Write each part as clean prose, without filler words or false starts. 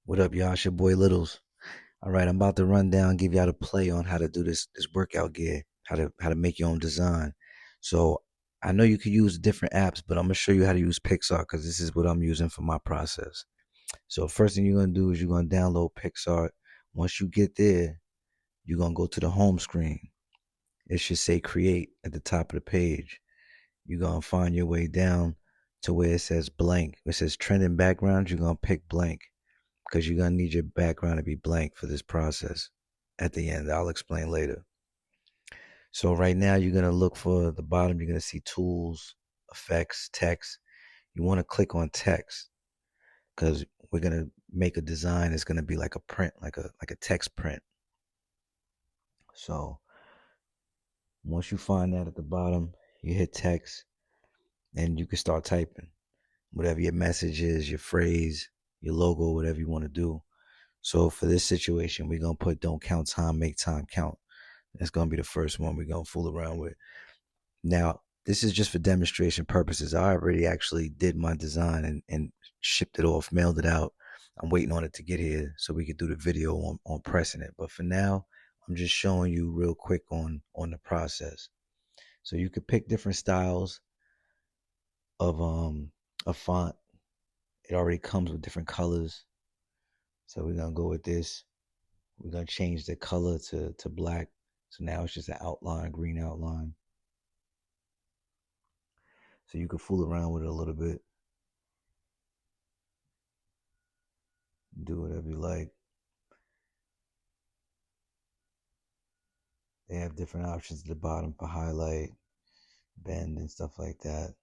What up, y'all? It's your boy Littles. All right, I'm about to run down, give y'all the play on how to do this workout gear, how to make your own design. So I know you could use different apps, but I'm gonna show you how to use Picsart because this is what I'm using for my process. So first thing you're gonna do is you're gonna download Picsart. Once you get there, you're gonna go to the home screen. It should say create at the top of the page. You're gonna find your way down to where it says blank. It says trending backgrounds. You're gonna pick blank because you're going to need your background to be blank for this process at the end. I'll explain later. So right now you're going to look for the bottom. You're going to see tools, effects, text. You want to click on text because we're going to make a design. It's going to be like a print, like a text print. So once you find that at the bottom, you hit text and you can start typing whatever your message is, your phrase, your logo, whatever you want to do. So for this situation, we're going to put don't count time, make time count. That's going to be the first one we're going to fool around with. Now, this is just for demonstration purposes. I already actually did my design and shipped it off, mailed it out. I'm waiting on it to get here so we could do the video on pressing it. But for now, I'm just showing you real quick on the process. So you could pick different styles of a font. It already comes with different colors. So we're going to go with this. We're going to change the color to black. So now it's just an outline, green outline. So you can fool around with it a little bit. Do whatever you like. They have different options at the bottom for highlight, bend, and stuff like that.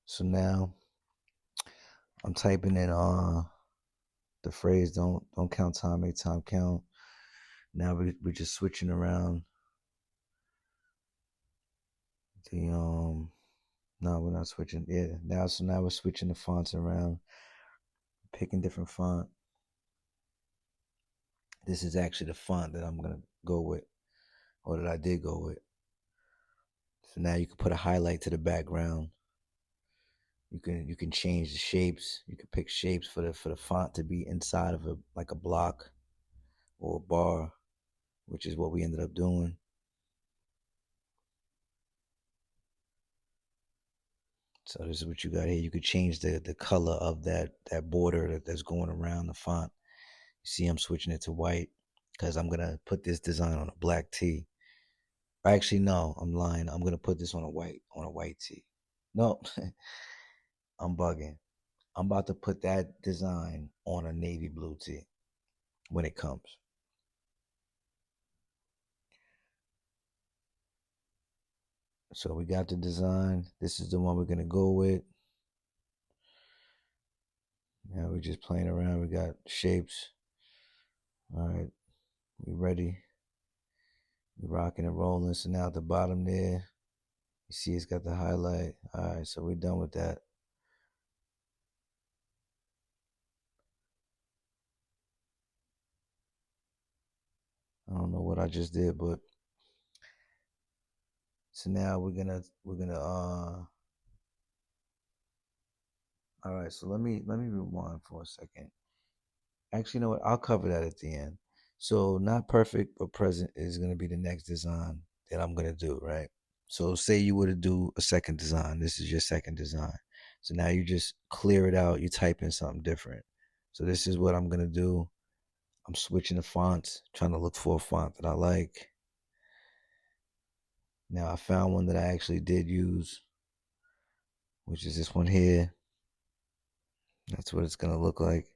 So now I'm typing in the phrase don't count time, make time count. Now we're just switching around the no, we're not switching. Yeah, now we're switching the fonts around, picking different font. This is actually the font that I'm gonna go with, or that I did go with. So now you can put a highlight to the background. You can change the shapes. You can pick shapes for the font to be inside of a block or a bar, which is what we ended up doing. So this is what you got here. You could change the color of that border that's going around the font. You see, I'm switching it to white because I'm gonna put this design on a black tee. Actually, no, I'm lying. I'm gonna put this on a white tee. No, I'm bugging. I'm about to put that design on a navy blue tee when it comes. So we got the design. This is the one we're gonna go with. Now we're just playing around. We got shapes. All right, we ready. We rocking and rolling. So now at the bottom there, you see it's got the highlight. All right, so we're done with that. I don't know what I just did, but so now we're gonna all right, so let me rewind for a second. Actually, you know what? I'll cover that at the end. So not perfect but present is gonna be the next design that I'm gonna do, right? So say you were to do a second design. This is your second design. So now you just clear it out, you type in something different. So this is what I'm gonna do. I'm switching the fonts, trying to look for a font that I like. Now I found one that I actually did use, which is this one here. That's what it's gonna look like.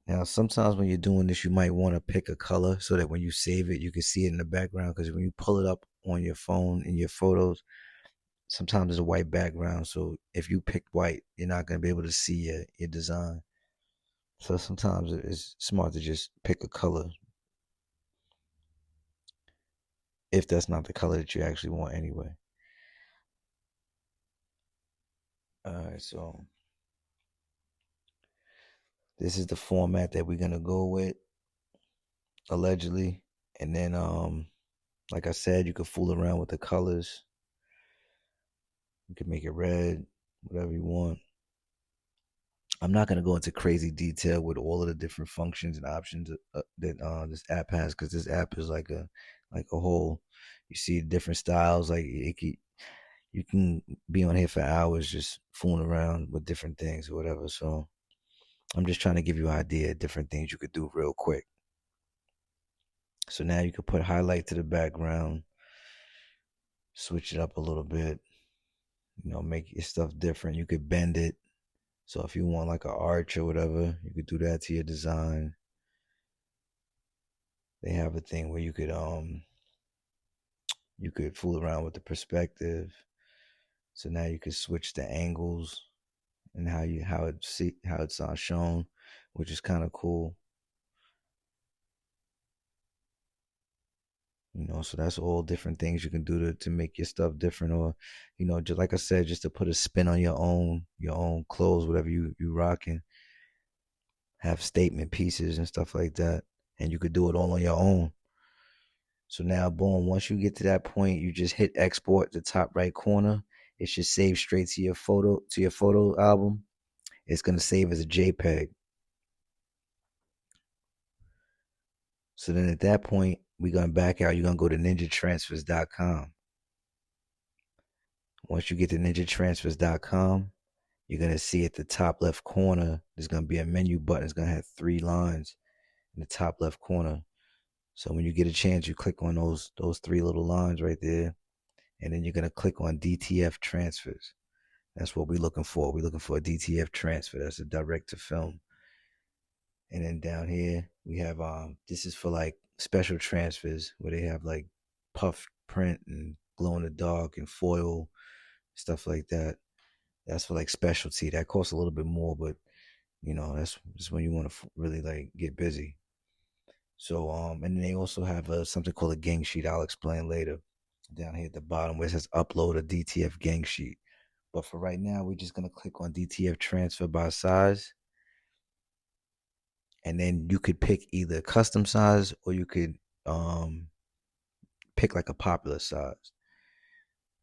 Now, sometimes when you're doing this, you might want to pick a color so that when you save it, you can see it in the background. Because when you pull it up on your phone in your photos, sometimes there's a white background. So if you pick white, you're not going to be able to see your design. So sometimes it's smart to just pick a color if that's not the color that you actually want anyway. All right, so this is the format that we're going to go with, allegedly. And then, like I said, you can fool around with the colors. You can make it red, whatever you want. I'm not gonna go into crazy detail with all of the different functions and options that this app has, because this app is like a whole. You see different styles. Like you can be on here for hours just fooling around with different things or whatever. So I'm just trying to give you an idea of different things you could do real quick. So now you could put highlight to the background, switch it up a little bit, make your stuff different. You could bend it. So if you want like an arch or whatever, you could do that to your design. They have a thing where you could fool around with the perspective. So now you could switch the angles and how it's shown, which is kind of cool. So that's all different things you can do to make your stuff different, or just like I said, just to put a spin on your own clothes, whatever you rocking. Have statement pieces and stuff like that, and you could do it all on your own. So now, boom, once you get to that point, you just hit export the top right corner. It should save straight to your photo album. It's gonna save as a JPEG. So then at that point, we're gonna back out. You're gonna go to ninjatransfers.com. Once you get to ninjatransfers.com, you're gonna see at the top left corner, there's gonna be a menu button. It's gonna have 3 lines in the top left corner. So when you get a chance, you click on those 3 little lines right there, and then you're gonna click on DTF transfers. That's what we're looking for. We're looking for a DTF transfer. That's a direct to film. And then down here we have this is for like special transfers where they have like puff print and glow in the dark and foil stuff like that. That's for like specialty. That costs a little bit more, but that's just when you want to really like get busy. So and then they also have something called a gang sheet. I'll explain later. Down here at the bottom where it says upload a DTF gang sheet. But for right now, we're just gonna click on DTF transfer by size, and then you could pick either custom size or you could um pick like a popular size.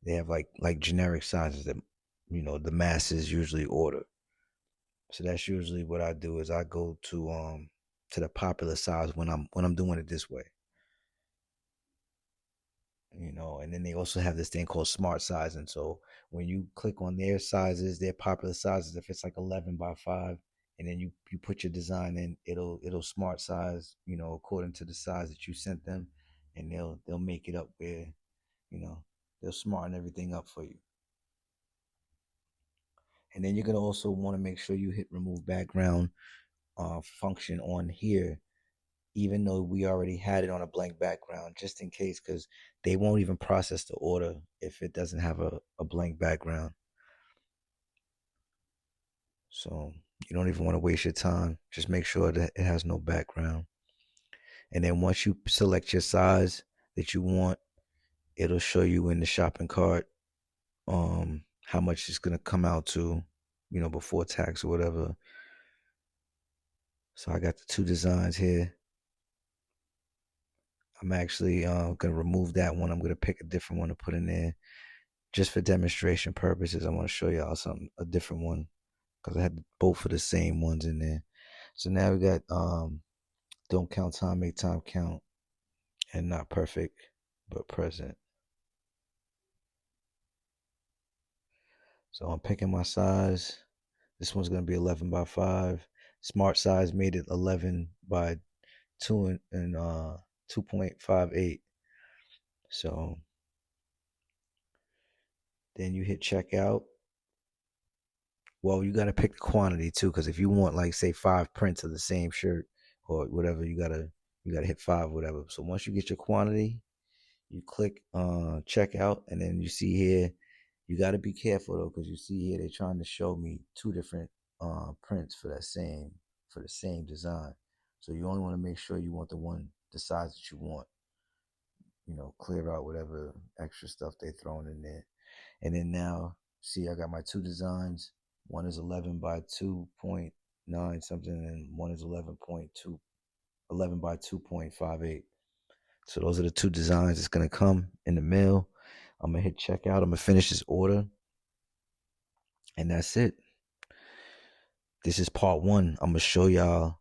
They have like generic sizes that the masses usually order. So that's usually what I do is I go to the popular size when I'm doing it this way. And then they also have this thing called smart sizing. So when you click on their sizes, their popular sizes, if it's like 11 by 5, and then you put your design in, it'll smart size, according to the size that you sent them, and they'll make it up where, you know, they'll smarten everything up for you. And then you're gonna also want to make sure you hit remove background function on here, even though we already had it on a blank background, just in case, because they won't even process the order if it doesn't have a blank background. So you don't even want to waste your time. Just make sure that it has no background. And then once you select your size that you want, it'll show you in the shopping cart how much it's gonna come out to, before tax or whatever. So I got the 2 designs here. I'm actually gonna remove that one. I'm gonna pick a different one to put in there just for demonstration purposes. I want to show y'all a different one, because I had both of the same ones in there. So now we got don't count time, make time count, and not perfect but present. So I'm picking my size. This one's gonna be 11 by 5. Smart size made it 11 by 2 and 2.58. So then you hit checkout. Well, you gotta pick the quantity too, because if you want like say 5 prints of the same shirt or whatever, you gotta hit 5, whatever. So once you get your quantity, you click checkout, and then you see here, you gotta be careful though, because you see here they're trying to show me 2 different prints for the same design. So you only want to make sure you want the size that you want. Clear out whatever extra stuff they throwing in there. And then now, see, I got my 2 designs. One is 11 by 2.9 something, and one is 11 by 2.58. So those are the 2 designs that's gonna come in the mail. I'm gonna hit checkout. I'm gonna finish this order. And that's it. This is part one. I'm gonna show y'all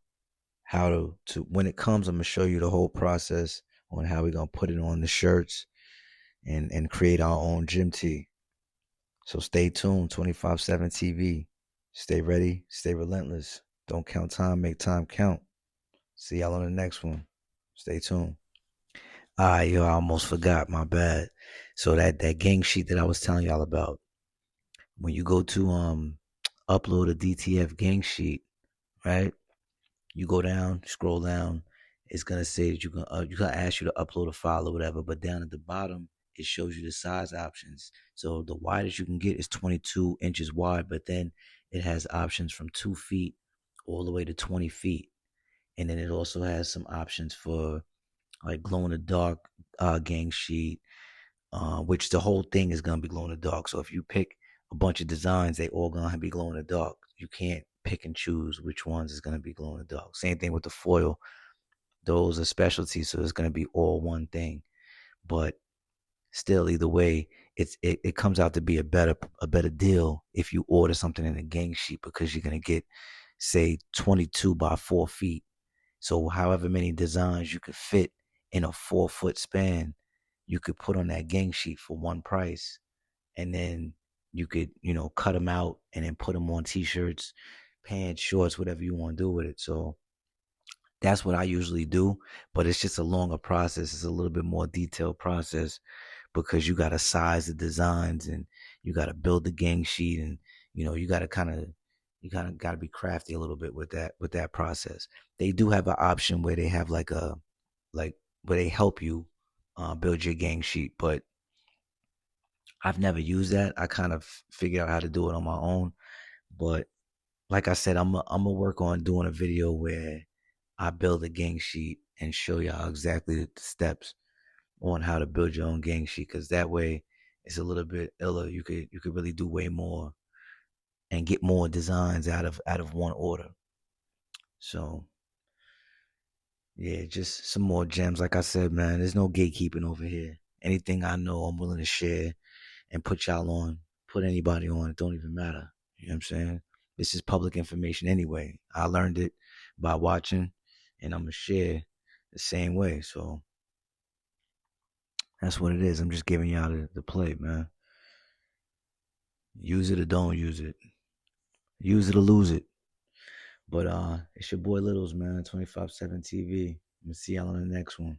how to when it comes, I'm gonna show you the whole process on how we're gonna put it on the shirts and create our own gym tee. So stay tuned, 25/7 TV. Stay ready, stay relentless. Don't count time, make time count. See y'all on the next one. Stay tuned. Yo, I almost forgot, my bad. So that gang sheet that I was telling y'all about, when you go to upload a DTF gang sheet, right? You go down, scroll down. It's gonna say that you gonna ask you to upload a file or whatever. But down at the bottom, it shows you the size options. So the widest you can get is 22 inches wide, but then it has options from 2 feet all the way to 20 feet, and then it also has some options for like glow in the dark gang sheet, which the whole thing is gonna be glow in the dark. So if you pick a bunch of designs, they all gonna be glow in the dark. You can't pick and choose which ones is gonna be glow in the dark. Same thing with the foil; those are specialties, so it's gonna be all one thing. But still, either way, it comes out to be a better deal if you order something in a gang sheet, because you're gonna get, say, 22 by 4 feet. So however many designs you could fit in a 4 foot span, you could put on that gang sheet for one price. And then you could, cut them out and then put them on t-shirts, pants, shorts, whatever you want to do with it. So that's what I usually do, but it's just a longer process. It's a little bit more detailed process, because you got to size the designs and you got to build the gang sheet, and you got to got to be crafty a little bit with that process. They do have an option where they have like where they help you build your gang sheet, but I've never used that. I kind of figured out how to do it on my own. But like I said, I'm gonna work on doing a video where I build a gang sheet and show y'all exactly the steps on how to build your own gang sheet, because that way it's a little bit iller. You could really do way more and get more designs out of one order. So yeah, just some more gems. Like I said, man, there's no gatekeeping over here. Anything I know, I'm willing to share and put y'all on, put anybody on. It don't even matter. You know what I'm saying? This is public information anyway. I learned it by watching, and I'm gonna share the same way. So that's what it is. I'm just giving y'all the play, man. Use it or don't use it. Use it or lose it. But it's your boy Littles, man. 25/7 TV. I'm gonna see y'all on the next one.